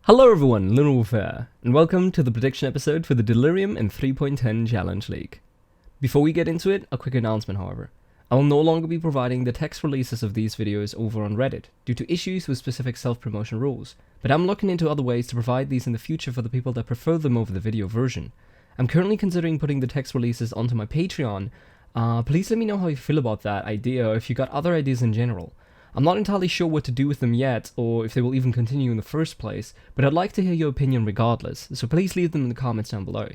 Hello everyone, Lunar Warfare, and welcome to the prediction episode for the Delirium and 3.10 Challenge League. Before we get into it, a quick announcement however. I will no longer be providing the text releases of these videos over on Reddit, due to issues with specific self-promotion rules, but I'm looking into other ways to provide these in the future for the people that prefer them over the video version. I'm currently considering putting the text releases onto my Patreon. Please let me know how you feel about that idea, or if you got other ideas in general. I'm not entirely sure what to do with them yet, or if they will even continue in the first place, but I'd like to hear your opinion regardless, so please leave them in the comments down below.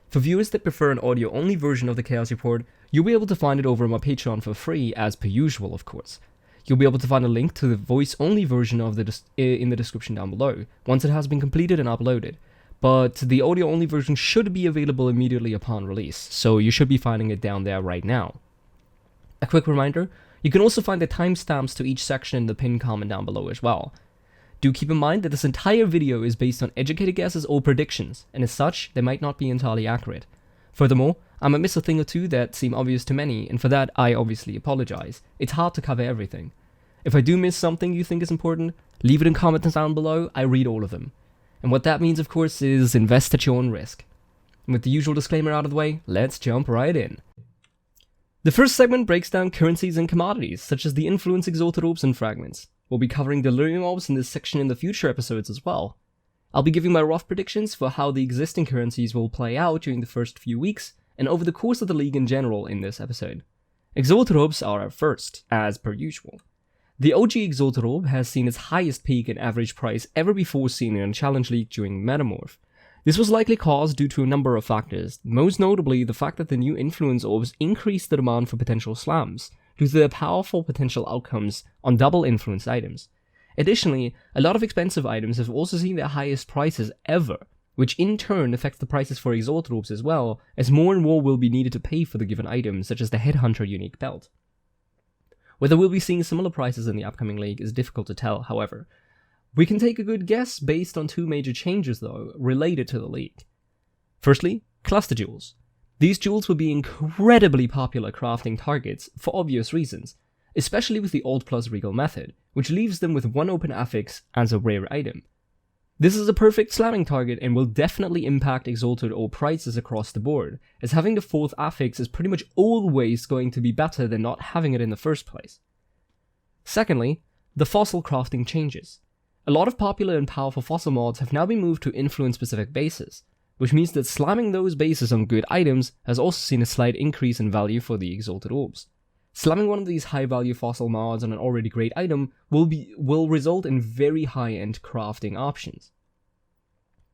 For viewers that prefer an audio-only version of the Chaos Report, you'll be able to find it over on my Patreon for free, as per usual of course. You'll be able to find a link to the voice-only version of in the description down below, once it has been completed and uploaded. But the audio-only version should be available immediately upon release, so you should be finding it down there right now. A quick reminder, you can also find the timestamps to each section in the pinned comment down below as well. Do keep in mind that this entire video is based on educated guesses or predictions, and as such, they might not be entirely accurate. Furthermore, I might miss a thing or two that seem obvious to many, and for that I obviously apologize. It's hard to cover everything. If I do miss something you think is important, leave it in comments down below, I read all of them. And what that means of course is invest at your own risk. And with the usual disclaimer out of the way, let's jump right in. The first segment breaks down currencies and commodities, such as the influence exalted orbs and fragments. We'll be covering Delirium orbs in this section in the future episodes as well. I'll be giving my rough predictions for how the existing currencies will play out during the first few weeks, and over the course of the league in general in this episode. Exalted orbs are up first, as per usual. The OG exalted orb has seen its highest peak in average price ever before seen in a challenge league during Metamorph. This was likely caused due to a number of factors, most notably the fact that the new influence orbs increased the demand for potential slams, due to their powerful potential outcomes on double influenced items. Additionally, a lot of expensive items have also seen their highest prices ever, which in turn affects the prices for exalted orbs as well, as more and more will be needed to pay for the given item, such as the Headhunter unique belt. Whether we'll be seeing similar prices in the upcoming league is difficult to tell, however. We can take a good guess based on two major changes though, related to the league. Firstly, cluster jewels. These jewels will be incredibly popular crafting targets for obvious reasons, especially with the Alt plus Regal method, which leaves them with one open affix as a rare item. This is a perfect slamming target and will definitely impact exalted orb prices across the board, as having the fourth affix is pretty much always going to be better than not having it in the first place. Secondly, the fossil crafting changes. A lot of popular and powerful fossil mods have now been moved to influence-specific bases, which means that slamming those bases on good items has also seen a slight increase in value for the exalted orbs. Slamming one of these high-value fossil mods on an already great item will result in very high-end crafting options.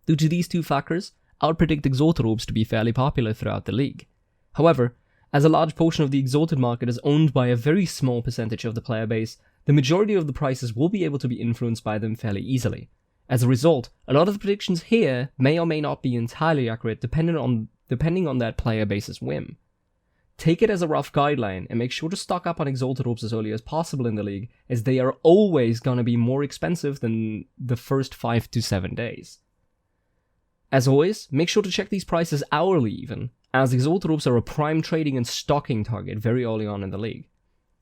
Due to these two factors, I would predict exalted orbs to be fairly popular throughout the league. However, as a large portion of the exalted market is owned by a very small percentage of the player base, the majority of the prices will be able to be influenced by them fairly easily. As a result, a lot of the predictions here may or may not be entirely accurate depending on that player base's whim. Take it as a rough guideline and make sure to stock up on exalted orbs as early as possible in the league, as they are always gonna be more expensive than the first 5 to 7 days. As always, make sure to check these prices hourly even, as exalted orbs are a prime trading and stocking target very early on in the league.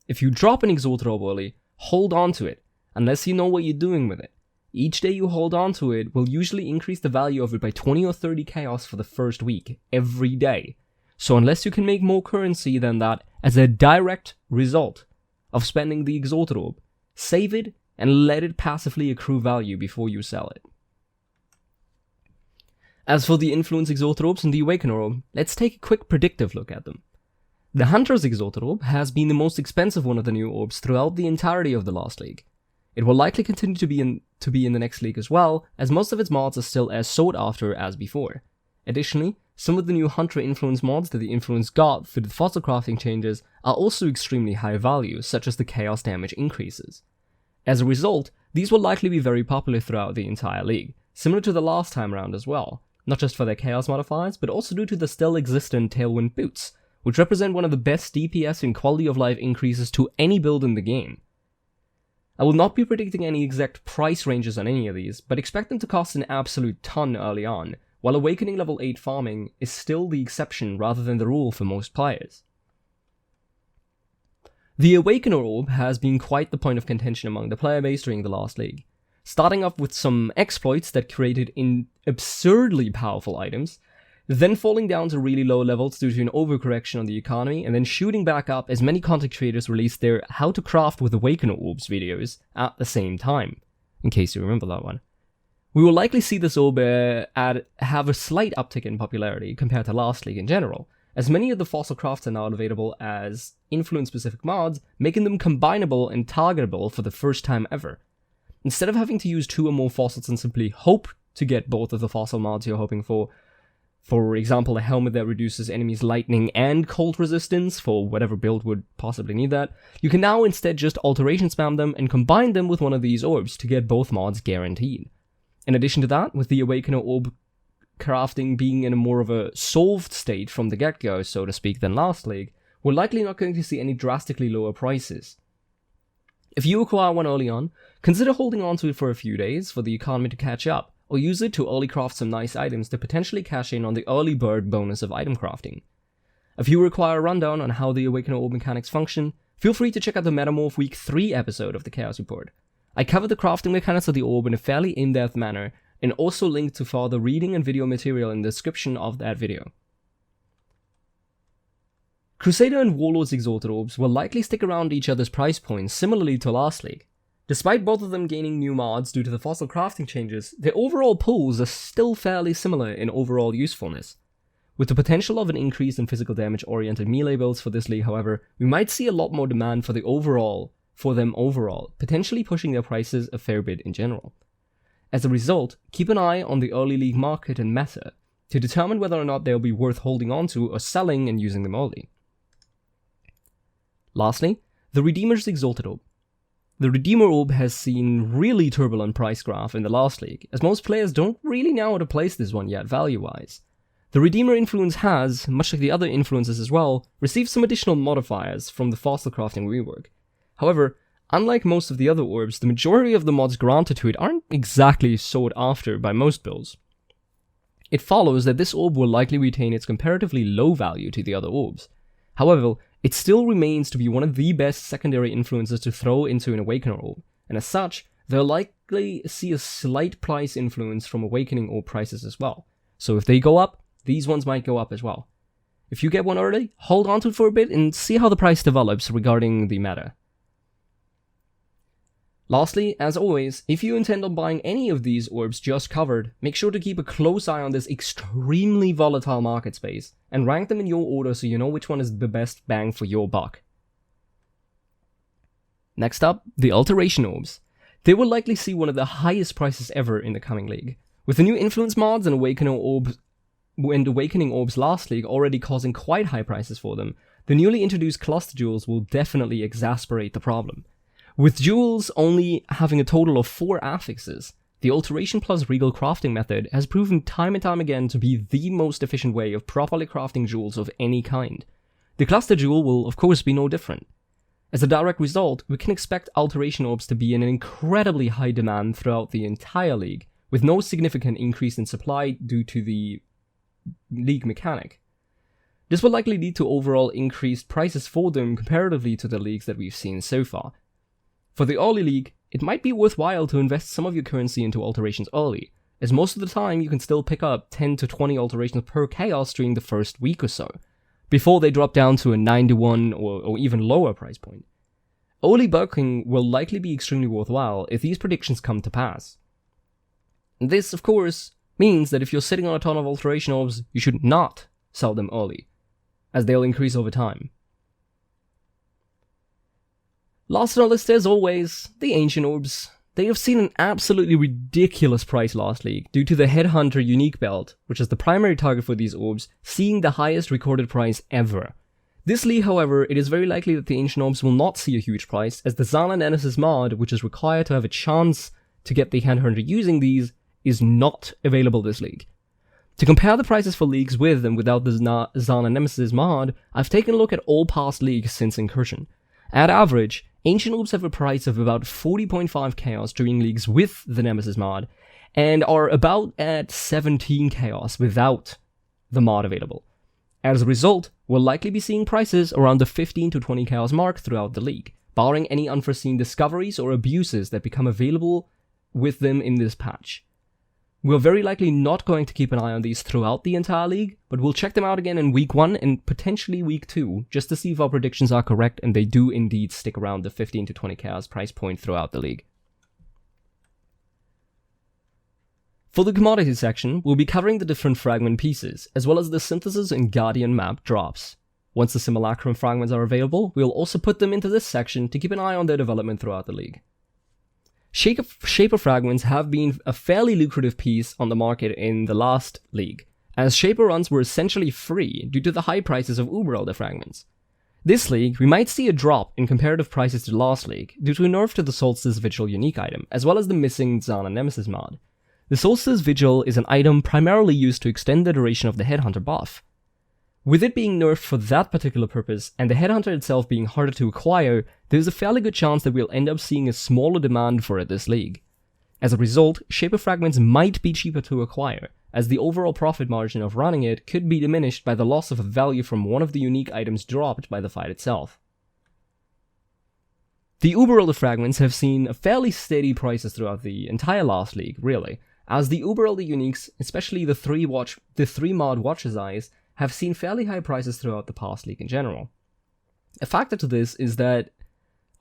If you drop an exalted orb early, hold on to it, unless you know what you're doing with it. Each day you hold on to it will usually increase the value of it by 20 or 30 chaos for the first week, every day. So unless you can make more currency than that as a direct result of spending the exalted orb, save it and let it passively accrue value before you sell it. As for the influence exalted orbs and the awakener orb, let's take a quick predictive look at them. The Hunter's Exalted Orb has been the most expensive one of the new orbs throughout the entirety of the last league. It will likely continue to be in the next league as well, as most of its mods are still as sought after as before. Additionally, some of the new Hunter influence mods that the influence got through the fossil crafting changes are also extremely high value, such as the chaos damage increases. As a result, these will likely be very popular throughout the entire league, similar to the last time around as well, not just for their chaos modifiers, but also due to the still existent Tailwind boots, which represent one of the best DPS and quality of life increases to any build in the game. I will not be predicting any exact price ranges on any of these, but expect them to cost an absolute ton early on, while Awakening level 8 farming is still the exception rather than the rule for most players. The Awakener orb has been quite the point of contention among the player base during the last league. starting off with some exploits that created absurdly powerful items, then falling down to really low levels due to an overcorrection on the economy, and then shooting back up as many content creators released their How to Craft with Awakener Orbs videos at the same time, in case you remember that one. We will likely see this orb have a slight uptick in popularity compared to last league in general, as many of the fossil crafts are now available as influence-specific mods, making them combinable and targetable for the first time ever. Instead of having to use 2 or more fossils and simply hope to get both of the fossil mods you're hoping for example, a helmet that reduces enemies' lightning and cold resistance for whatever build would possibly need that, you can now instead just alteration spam them and combine them with one of these orbs to get both mods guaranteed. In addition to that, with the Awakener orb crafting being in a more of a solved state from the get-go, so to speak, than last league, we're likely not going to see any drastically lower prices. If you acquire one early on, consider holding on to it for a few days for the economy to catch up, or use it to early craft some nice items to potentially cash in on the early bird bonus of item crafting. If you require a rundown on how the Awakener orb mechanics function, feel free to check out the Metamorph Week 3 episode of the Chaos Report. I covered the crafting mechanics of the orb in a fairly in-depth manner, and also linked to further reading and video material in the description of that video. Crusader and Warlord's Exalted Orbs will likely stick around each other's price points similarly to last league. Despite both of them gaining new mods due to the fossil crafting changes, their overall pulls are still fairly similar in overall usefulness. With the potential of an increase in physical damage-oriented melee builds for this league, however, we might see a lot more demand for them overall, potentially pushing their prices a fair bit in general. As a result, keep an eye on the early league market and meta to determine whether or not they'll be worth holding on to or selling and using them early. Lastly, the Redeemer's Exalted Orb. The Redeemer Orb has seen really turbulent price graph in the last league, as most players don't really know how to place this one yet value-wise. The Redeemer influence has, much like the other influences as well, received some additional modifiers from the fossil crafting rework. However, unlike most of the other orbs, the majority of the mods granted to it aren't exactly sought after by most builds. It follows that this orb will likely retain its comparatively low value to the other orbs. However, it still remains to be one of the best secondary influences to throw into an Awakener orb, and as such, they'll likely see a slight price influence from Awakening orb prices as well. So if they go up, these ones might go up as well. If you get one early, hold on to it for a bit and see how the price develops regarding the meta. Lastly, as always, if you intend on buying any of these orbs just covered, make sure to keep a close eye on this extremely volatile market space, and rank them in your order so you know which one is the best bang for your buck. Next up, the Alteration Orbs. They will likely see one of the highest prices ever in the coming league. With the new influence mods and Awakening Orbs last league already causing quite high prices for them, the newly introduced cluster jewels will definitely exacerbate the problem. With jewels only having a total of 4 affixes, the Alteration plus Regal crafting method has proven time and time again to be the most efficient way of properly crafting jewels of any kind. The cluster jewel will of course be no different. As a direct result, we can expect Alteration Orbs to be in an incredibly high demand throughout the entire league, with no significant increase in supply due to the league mechanic. This will likely lead to overall increased prices for them comparatively to the leagues that we've seen so far. For the early league, it might be worthwhile to invest some of your currency into alterations early, as most of the time you can still pick up 10 to 20 alterations per chaos during the first week or so, before they drop down to a 9 to 1 or even lower price point. Early bulking will likely be extremely worthwhile if these predictions come to pass. This, of course, means that if you're sitting on a ton of alteration orbs, you should not sell them early, as they'll increase over time. Last on our list, as always, the Ancient Orbs. They have seen an absolutely ridiculous price last league due to the Headhunter unique belt, which is the primary target for these orbs, seeing the highest recorded price ever. This league, however, it is very likely that the Ancient Orbs will not see a huge price, as the Zana Nemesis mod, which is required to have a chance to get the Headhunter using these, is not available this league. To compare the prices for leagues with and without the Zana Nemesis mod, I've taken a look at all past leagues since Incursion. At average, Ancient Orbs have a price of about 40.5 chaos during leagues with the Nemesis mod, and are about at 17 chaos without the mod available. As a result, we'll likely be seeing prices around the 15 to 20 chaos mark throughout the league, barring any unforeseen discoveries or abuses that become available with them in this patch. We're very likely not going to keep an eye on these throughout the entire league, but we'll check them out again in week 1 and potentially week 2, just to see if our predictions are correct and they do indeed stick around the 15 to 20 chaos price point throughout the league. For the commodities section, we'll be covering the different fragment pieces, as well as the synthesis and guardian map drops. Once the simulacrum fragments are available, we'll also put them into this section to keep an eye on their development throughout the league. Shaper fragments have been a fairly lucrative piece on the market in the last league, as Shaper runs were essentially free due to the high prices of Uber Elder fragments. This league, we might see a drop in comparative prices to last league due to a nerf to the Solstice Vigil unique item, as well as the missing Zana Nemesis mod. The Solstice Vigil is an item primarily used to extend the duration of the Headhunter buff. With it being nerfed for that particular purpose, and the Headhunter itself being harder to acquire, there's a fairly good chance that we'll end up seeing a smaller demand for it this league. As a result, Shaper fragments might be cheaper to acquire, as the overall profit margin of running it could be diminished by the loss of value from one of the unique items dropped by the fight itself. The Uber Elder fragments have seen fairly steady prices throughout the entire last league, really, as the Uber Elder uniques, especially the 3 mod Watcher's Eyes, have seen fairly high prices throughout the past league in general. A factor to this is that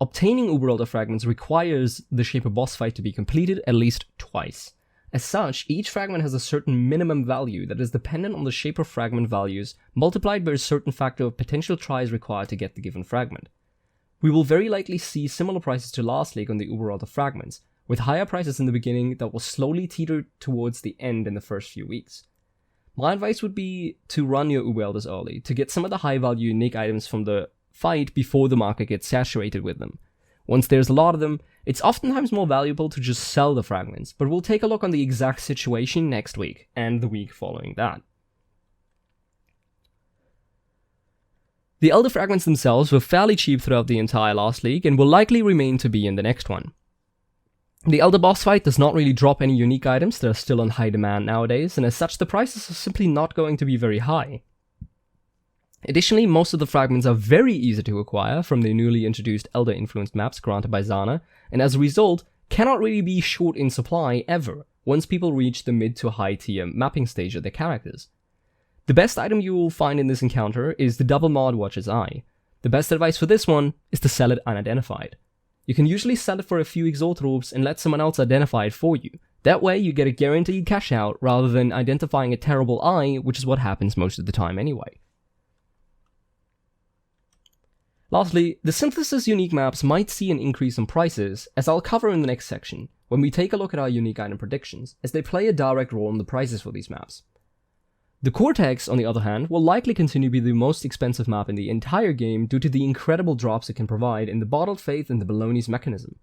obtaining Uber Elder fragments requires the Shaper boss fight to be completed at least twice. As such, each fragment has a certain minimum value that is dependent on the Shaper fragment values multiplied by a certain factor of potential tries required to get the given fragment. We will very likely see similar prices to last league on the Uber Elder fragments, with higher prices in the beginning that will slowly teeter towards the end in the first few weeks. My advice would be to run your Uber Elders early, to get some of the high value unique items from the fight before the market gets saturated with them. Once there's a lot of them, it's oftentimes more valuable to just sell the fragments, but we'll take a look on the exact situation next week, and the week following that. The Elder fragments themselves were fairly cheap throughout the entire last league, and will likely remain to be in the next one. The Elder boss fight does not really drop any unique items that are still in high demand nowadays, and as such the prices are simply not going to be very high. Additionally, most of the fragments are very easy to acquire from the newly introduced Elder influenced maps granted by Zana, and as a result, cannot really be short in supply ever, once people reach the mid to high tier mapping stage of their characters. The best item you will find in this encounter is the double mod Watcher's Eye. The best advice for this one is to sell it unidentified. You can usually sell it for a few Exalt orbs and let someone else identify it for you. That way you get a guaranteed cash out rather than identifying a terrible eye, which is what happens most of the time anyway. Lastly, the synthesis unique maps might see an increase in prices, as I'll cover in the next section, when we take a look at our unique item predictions, as they play a direct role in the prices for these maps. The Cortex, on the other hand, will likely continue to be the most expensive map in the entire game due to the incredible drops it can provide in the Bottled Faith and the Baloney's mechanism.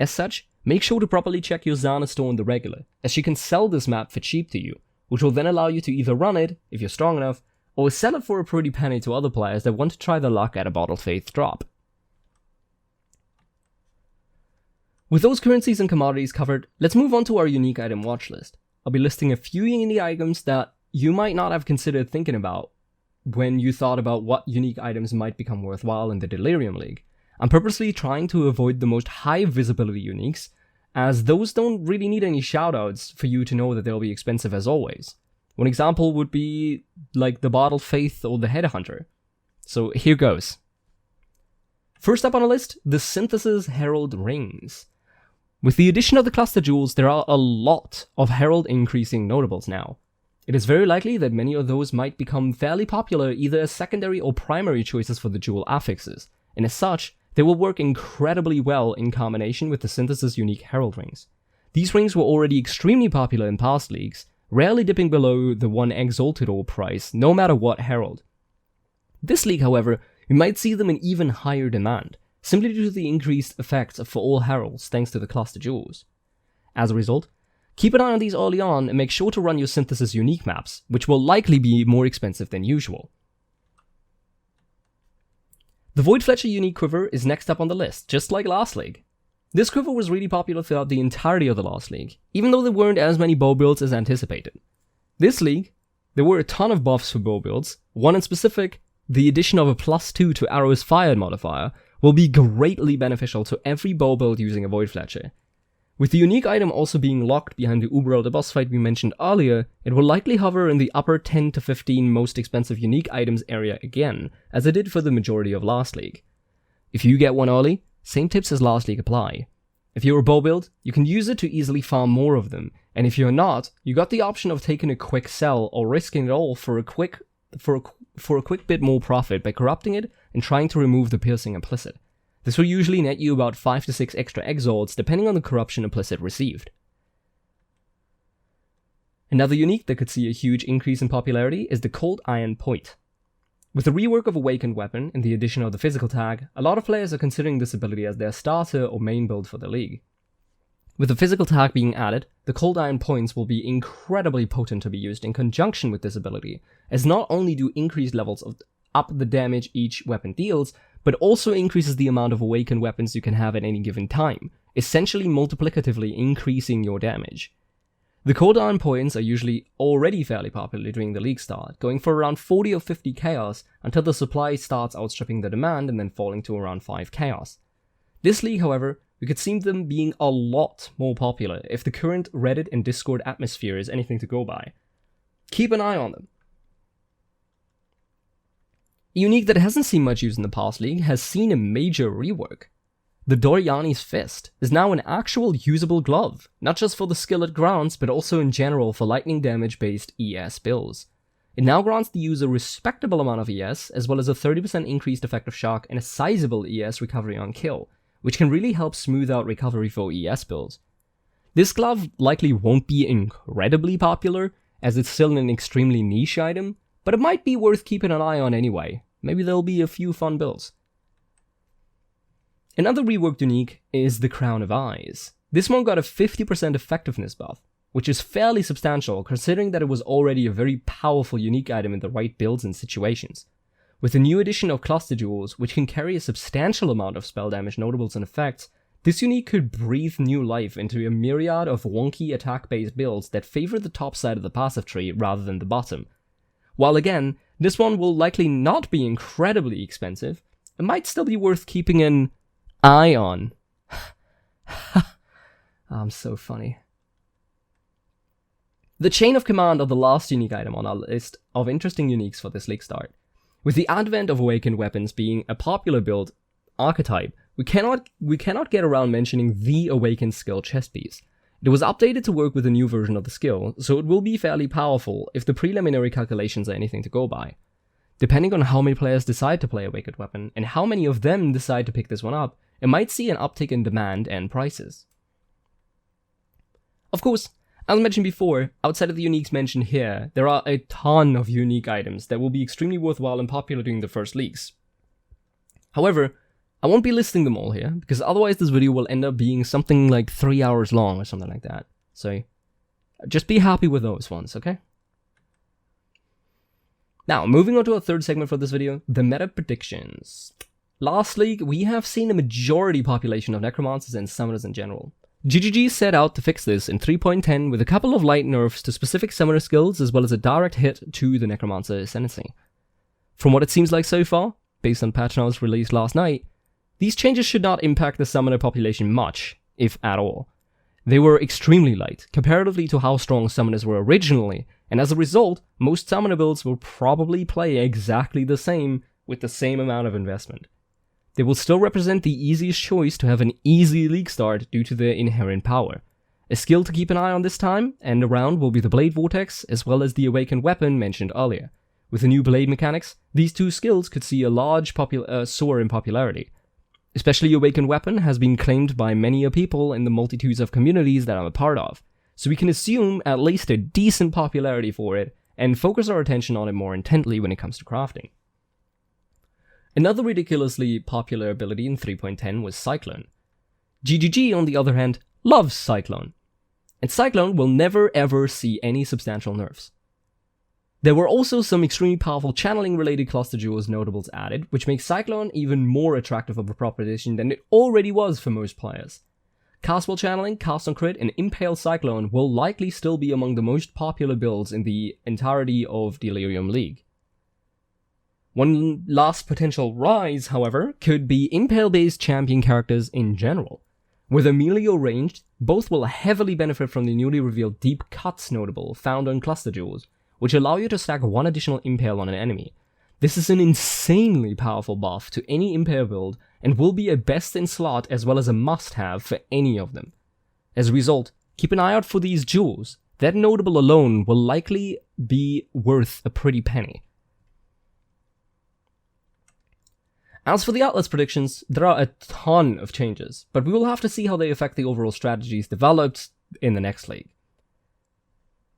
As such, make sure to properly check your Zana store on the regular, as she can sell this map for cheap to you, which will then allow you to either run it, if you're strong enough, or sell it for a pretty penny to other players that want to try their luck at a Bottled Faith drop. With those currencies and commodities covered, let's move on to our unique item watch list. I'll be listing a few unique items that you might not have considered thinking about when you thought about what unique items might become worthwhile in the Delirium League. I'm purposely trying to avoid the most high visibility uniques, as those don't really need any shoutouts for you to know that they'll be expensive as always. One example would be like the Bottled Faith or the Headhunter. So here goes. First up on the list, the Synthesis Herald Rings. With the addition of the cluster jewels, there are a lot of Herald increasing notables now. It is very likely that many of those might become fairly popular either as secondary or primary choices for the jewel affixes, and as such, they will work incredibly well in combination with the Synthesis unique Herald Rings. These rings were already extremely popular in past leagues, rarely dipping below the 1 Exalted Orb price, no matter what Herald. This league, however, we might see them in even higher demand, simply due to the increased effects for all Heralds thanks to the cluster jewels. As a result, keep an eye on these early on and make sure to run your Synthesis unique maps, which will likely be more expensive than usual. The Void Fletcher unique quiver is next up on the list, just like last league. This quiver was really popular throughout the entirety of the last league, even though there weren't as many bow builds as anticipated. This league, there were a ton of buffs for bow builds. One in specific, the addition of a +2 to arrows fired modifier, will be greatly beneficial to every bow build using a Void Fletcher. With the unique item also being locked behind the Uber Elder boss fight we mentioned earlier, it will likely hover in the upper 10 to 15 most expensive unique items area again, as it did for the majority of last league. If you get one early, same tips as last league apply. If you're a bow build, you can use it to easily farm more of them, and if you're not, you got the option of taking a quick sell or risking it all for a quick bit more profit by corrupting it and trying to remove the piercing implicit. This will usually net you about 5 to 6 extra exalts depending on the corruption implicit received. Another unique that could see a huge increase in popularity is the Cold Iron Poit. With the rework of Awakened Weapon and the addition of the physical tag, a lot of players are considering this ability as their starter or main build for the league. With the physical tag being added, the Cold Iron Points will be incredibly potent to be used in conjunction with this ability, as not only do increased levels up the damage each weapon deals, but also increases the amount of awakened weapons you can have at any given time, essentially multiplicatively increasing your damage. The Cold Iron Points are usually already fairly popular during the league start, going for around 40 or 50 chaos until the supply starts outstripping the demand and then falling to around 5 chaos. This league, however, we could see them being a lot more popular if the current Reddit and Discord atmosphere is anything to go by. Keep an eye on them. A unique that hasn't seen much use in the past league has seen a major rework. The Yannis Fist is now an actual usable glove, not just for the skill it grants, but also in general for lightning damage based ES builds. It now grants the user a respectable amount of ES, as well as a 30% increased effective shock and a sizable ES recovery on kill, which can really help smooth out recovery for ES builds. This glove likely won't be incredibly popular, as it's still an extremely niche item, but it might be worth keeping an eye on anyway. Maybe there'll be a few fun builds. Another reworked unique is the Crown of Eyes. This one got a 50% effectiveness buff, which is fairly substantial considering that it was already a very powerful unique item in the right builds and situations. With the new addition of Cluster Jewels, which can carry a substantial amount of spell damage notables and effects, this unique could breathe new life into a myriad of wonky attack-based builds that favor the top side of the passive tree rather than the bottom. While again, this one will likely not be incredibly expensive, it might still be worth keeping an eye on. I'm so funny. The Chain of Command are the last unique item on our list of interesting uniques for this league start. With the advent of Awakened Weapons being a popular build archetype, we cannot get around mentioning the Awakened skill chest piece. It was updated to work with a new version of the skill, so it will be fairly powerful if the preliminary calculations are anything to go by. Depending on how many players decide to play Awakened Weapon, and how many of them decide to pick this one up, it might see an uptick in demand and prices. Of course, as mentioned before, outside of the uniques mentioned here, there are a ton of unique items that will be extremely worthwhile and popular during the first leagues. However, I won't be listing them all here, because otherwise this video will end up being something like 3 hours long or something like that. So, just be happy with those ones, okay? Now, moving on to our third segment for this video, the meta predictions. Last league, we have seen a majority population of necromancers and summoners in general. GGG set out to fix this in 3.10 with a couple of light nerfs to specific summoner skills as well as a direct hit to the necromancer ascendancy. From what it seems like so far, based on patch notes released last night, these changes should not impact the summoner population much, if at all. They were extremely light, comparatively to how strong summoners were originally, and as a result, most summoner builds will probably play exactly the same with the same amount of investment. They will still represent the easiest choice to have an easy league start due to their inherent power. A skill to keep an eye on this time and around will be the Blade Vortex as well as the Awakened Weapon mentioned earlier. With the new blade mechanics, these two skills could see a large soar in popularity. Especially Awakened Weapon has been claimed by many people in the multitudes of communities that I'm a part of, so we can assume at least a decent popularity for it and focus our attention on it more intently when it comes to crafting. Another ridiculously popular ability in 3.10 was Cyclone. GGG, on the other hand, loves Cyclone, and Cyclone will never ever see any substantial nerfs. There were also some extremely powerful channeling related Cluster Jewels notables added, which makes Cyclone even more attractive of a proposition than it already was for most players. Cast while channeling, cast on crit, and Impale Cyclone will likely still be among the most popular builds in the entirety of Delirium League. One last potential rise, however, could be Impale-based champion characters in general. With a melee or ranged, both will heavily benefit from the newly revealed Deep Cuts notable found on cluster jewels, which allow you to stack one additional impale on an enemy. This is an insanely powerful buff to any impale build and will be a best in slot as well as a must-have for any of them. As a result, keep an eye out for these jewels. That notable alone will likely be worth a pretty penny. As for the Atlas predictions, there are a ton of changes, but we will have to see how they affect the overall strategies developed in the next league.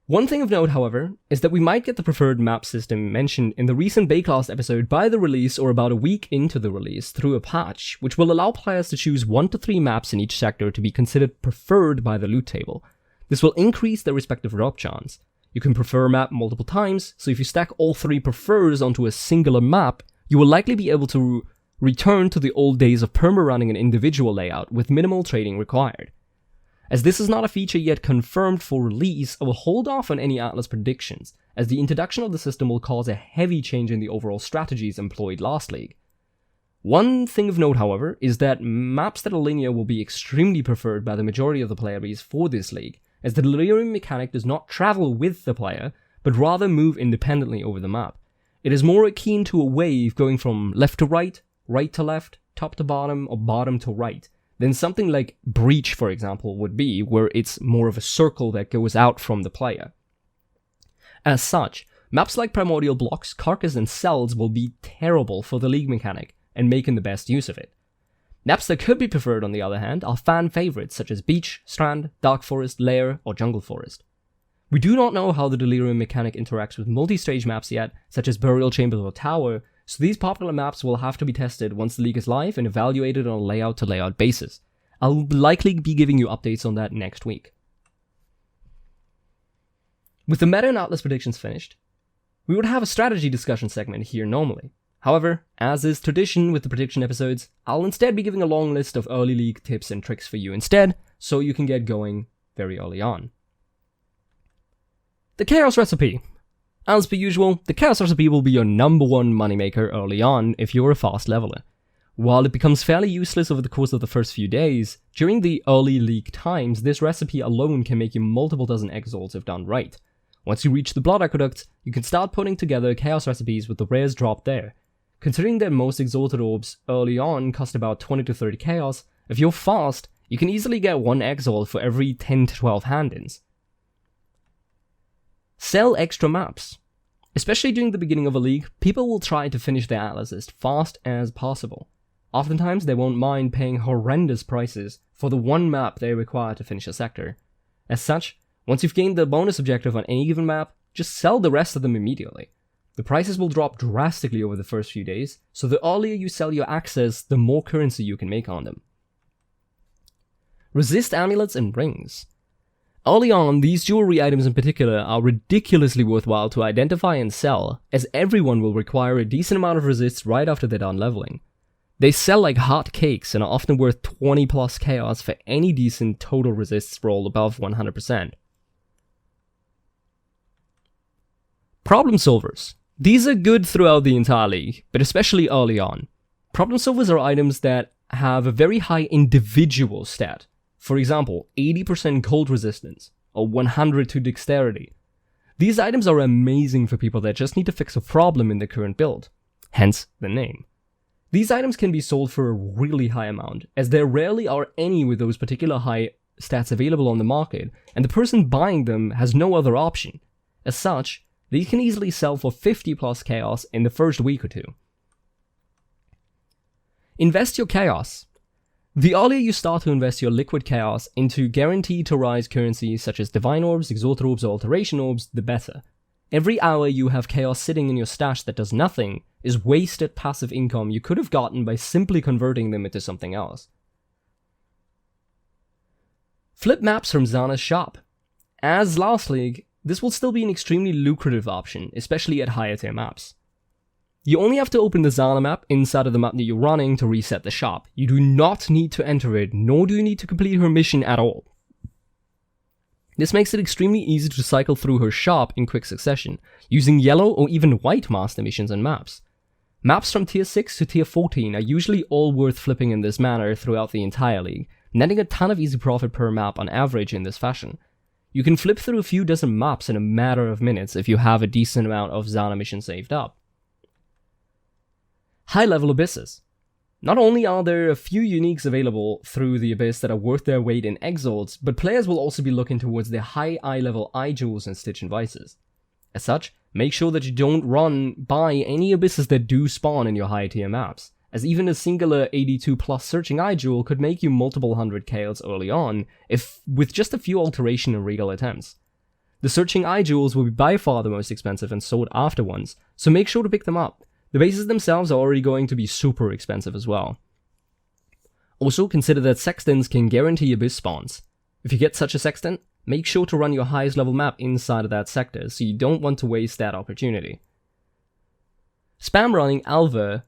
One thing of note, however, is that we might get the preferred map system mentioned in the recent Baycast episode by the release or about a week into the release through a patch, which will allow players to choose 1 to 3 maps in each sector to be considered preferred by the loot table. This will increase their respective drop chance. You can prefer a map multiple times, so if you stack all 3 prefers onto a singular map, you will likely be able to return to the old days of perma-running an individual layout with minimal trading required. As this is not a feature yet confirmed for release, I will hold off on any Atlas predictions, as the introduction of the system will cause a heavy change in the overall strategies employed last league. One thing of note, however, is that maps that are linear will be extremely preferred by the majority of the player base for this league, as the Delirium mechanic does not travel with the player, but rather move independently over the map. It is more akin to a wave going from left to right to left, top to bottom, or bottom to right, than something like Breach, for example, would be, where it's more of a circle that goes out from the player. As such, maps like Primordial Blocks, Carcass, and Cells will be terrible for the league mechanic, and making the best use of it. Maps that could be preferred, on the other hand, are fan favorites such as Beach, Strand, Dark Forest, Lair, or Jungle Forest. We do not know how the Delirium mechanic interacts with multi-stage maps yet, such as Burial Chambers or Tower, so these popular maps will have to be tested once the league is live and evaluated on a layout-to-layout basis. I'll likely be giving you updates on that next week. With the meta and Atlas predictions finished, we would have a strategy discussion segment here normally. However, as is tradition with the prediction episodes, I'll instead be giving a long list of early league tips and tricks for you instead, so you can get going very early on. The Chaos Recipe. As per usual, the Chaos Recipe will be your number one moneymaker early on if you're a fast leveler. While it becomes fairly useless over the course of the first few days, during the early league times, this recipe alone can make you multiple dozen exalts if done right. Once you reach the Blood Aqueduct, you can start putting together Chaos Recipes with the rares dropped there. Considering that most Exalted Orbs early on cost about 20 to 30 Chaos, if you're fast, you can easily get 1 Exalt for every 10 to 12 hand-ins. Sell extra maps. Especially during the beginning of a league, people will try to finish their Atlas as fast as possible. Oftentimes they won't mind paying horrendous prices for the one map they require to finish a sector. As such, once you've gained the bonus objective on any given map, just sell the rest of them immediately. The prices will drop drastically over the first few days, so the earlier you sell your access, the more currency you can make on them. Resist amulets and rings. Early on, these jewelry items in particular are ridiculously worthwhile to identify and sell, as everyone will require a decent amount of resists right after they're done leveling. They sell like hot cakes and are often worth 20 plus chaos for any decent total resists roll above 100%. Problem solvers. These are good throughout the entire league, but especially early on. Problem solvers are items that have a very high individual stat. For example, 80% cold resistance, or 100 to dexterity. These items are amazing for people that just need to fix a problem in their current build, hence the name. These items can be sold for a really high amount, as there rarely are any with those particular high stats available on the market, and the person buying them has no other option. As such, these can easily sell for 50 plus chaos in the first week or two. Invest your chaos. The earlier you start to invest your liquid chaos into guaranteed to rise currencies such as Divine Orbs, Exalted Orbs, or Alteration Orbs, the better. Every hour you have chaos sitting in your stash that does nothing is wasted passive income you could have gotten by simply converting them into something else. Flip maps from Zana's shop. As last league, this will still be an extremely lucrative option, especially at higher tier maps. You only have to open the Zana map inside of the map that you're running to reset the shop. You do not need to enter it, nor do you need to complete her mission at all. This makes it extremely easy to cycle through her shop in quick succession, using yellow or even white master missions and maps. Maps from tier 6 to tier 14 are usually all worth flipping in this manner throughout the entire league, netting a ton of easy profit per map on average in this fashion. You can flip through a few dozen maps in a matter of minutes if you have a decent amount of Zana missions saved up. High-level Abysses. Not only are there a few uniques available through the Abyss that are worth their weight in Exiles, but players will also be looking towards the high eye-level eye jewels and Stitch and Vices. As such, make sure that you don't run by any Abysses that do spawn in your high tier maps, as even a singular 82 plus searching eye jewel could make you multiple 100 KLs early on, if with just a few alteration and regal attempts. The searching eye jewels will be by far the most expensive and sought after ones, so make sure to pick them up. The bases themselves are already going to be super expensive as well. Also, consider that sextants can guarantee Abyss spawns. If you get such a sextant, make sure to run your highest level map inside of that sector, so you don't want to waste that opportunity. Spam running Alva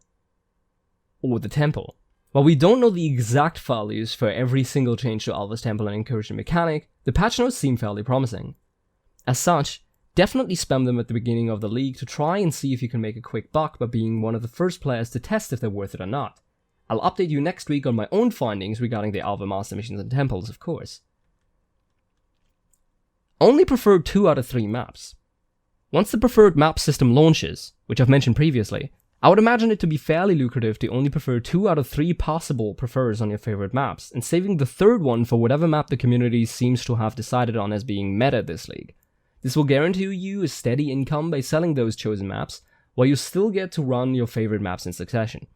or the Temple. While we don't know the exact values for every single change to Alva's Temple and Incursion mechanic, the patch notes seem fairly promising. As such, definitely spam them at the beginning of the league to try and see if you can make a quick buck by being one of the first players to test if they're worth it or not. I'll update you next week on my own findings regarding the Alva Master Missions and Temples, of course. Only preferred 2 out of 3 maps. Once the preferred map system launches, which I've mentioned previously, I would imagine it to be fairly lucrative to only prefer 2 out of 3 possible prefers on your favorite maps, and saving the third one for whatever map the community seems to have decided on as being meta this league. This will guarantee you a steady income by selling those chosen maps, while you still get to run your favorite maps in succession.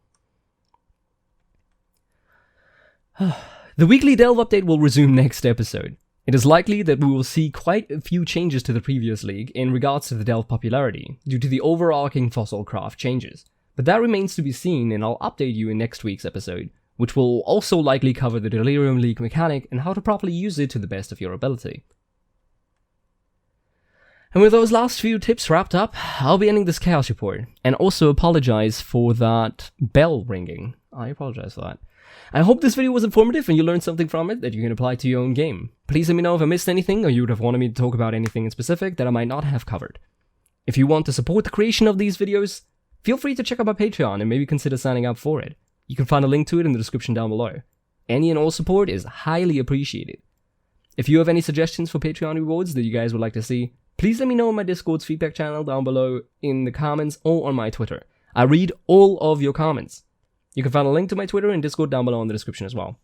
The weekly Delve update will resume next episode. It is likely that we will see quite a few changes to the previous league in regards to the Delve popularity, due to the overarching fossil craft changes. But that remains to be seen, and I'll update you in next week's episode, which will also likely cover the Delirium League mechanic and how to properly use it to the best of your ability. And with those last few tips wrapped up, I'll be ending this chaos report, and also apologize for that bell ringing. I apologize for that. I hope this video was informative and you learned something from it that you can apply to your own game. Please let me know if I missed anything or you would have wanted me to talk about anything in specific that I might not have covered. If you want to support the creation of these videos, feel free to check out my Patreon and maybe consider signing up for it. You can find a link to it in the description down below. Any and all support is highly appreciated. If you have any suggestions for Patreon rewards that you guys would like to see, please let me know in my Discord's feedback channel down below in the comments or on my Twitter. I read all of your comments. You can find a link to my Twitter and Discord down below in the description as well.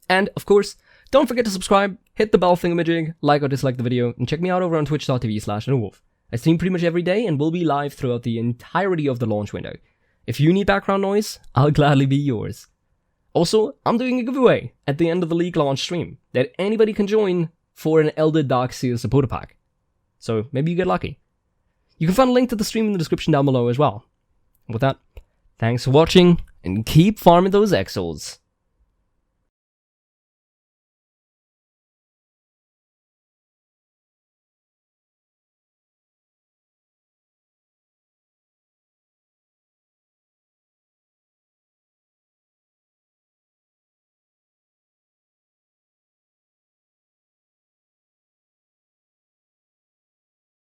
And, of course, don't forget to subscribe, hit the bell thingamajig, like or dislike the video, and check me out over on twitch.tv/NoWolf. I stream pretty much every day and will be live throughout the entirety of the launch window. If you need background noise, I'll gladly be yours. Also, I'm doing a giveaway at the end of the league launch stream that anybody can join for an Elder Darkseer supporter pack. So maybe you get lucky. You can find a link to the stream in the description down below as well. And with that, thanks for watching, and keep farming those Exiles.